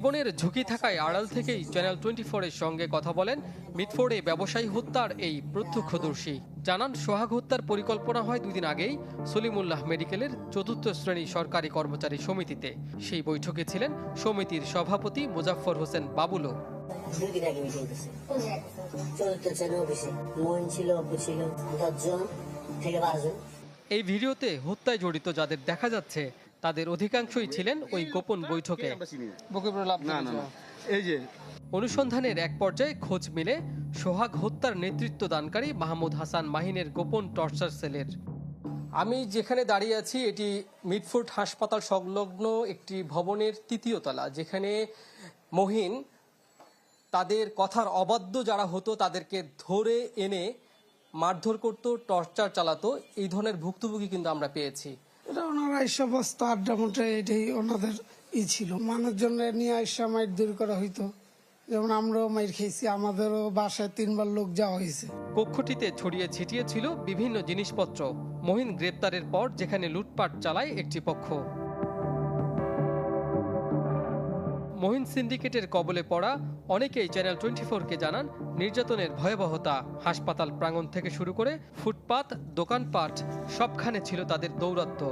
জীবনের ঝুঁকি থাকায় আড়াল থেকেই চ্যানেল 24 এর সঙ্গে কথা বলেন মিটফোর্ডে ব্যবসায়ী হত্যার এই প্রত্যক্ষদর্শী। জানান, সোহাগ হত্যার পরিকল্পনা হয় 2 দিন আগেই সলিমুল্লাহ মেডিকেলের 4র্থ শ্রেণী সরকারি কর্মচারী সমিতিতে। সেই বৈঠকে ছিলেন সমিতির সভাপতি মোজাফফর হোসেন বাবুলও। এই ভিডিওতে হত্যায় জড়িত যাদের দেখা যাচ্ছে তাদের অধিকাংশই ছিলেন ওই গোপন বৈঠকে। অনুসন্ধানের এক পর্যায়ে খোঁজ মিলে সোহাগ হত্যার নেতৃত্ব দানকারী মাহমুদ হাসান মাহিনের গোপন টর্চার সেলের। আমি যেখানে দাঁড়িয়ে আছি এটি মিটফোর্ড হাসপাতাল সংলগ্ন একটি ভবনের 3য় তলা, যেখানে মহিন তাদের কথার অবাধ্য যারা হতো তাদেরকে ধরে এনে মারধর করত, টর্চার চালাতো। এই ধরনের ভুক্তভোগী কিন্তু আমরা পেয়েছি। এটা ওনারা এইসব বস্তা আড্ডা মোটে এটাই ওনাদের ছিল। মানুষজনের নিয়ে আইসা মাইর দূর করা হইতো, যেমন আমরাও মাইর খেয়েছি, আমাদেরও বাসায় 3বার লোক যাওয়া হয়েছে। কক্ষটিতে ছড়িয়ে ছিটিয়ে ছিল বিভিন্ন জিনিসপত্র। মহিন গ্রেপ্তারের পর যেখানে লুটপাট চালায় একটি পক্ষ। মহিন সিন্ডিকেটের কবলে পড়া অনেকেই চ্যানেল 24-কে জানান নির্যাতনের ভয়াবহতা। হাসপাতাল প্রাঙ্গণ থেকে শুরু করে ফুটপাত, দোকানপাট সবখানে ছিল তাদের দৌরাত্ম্য।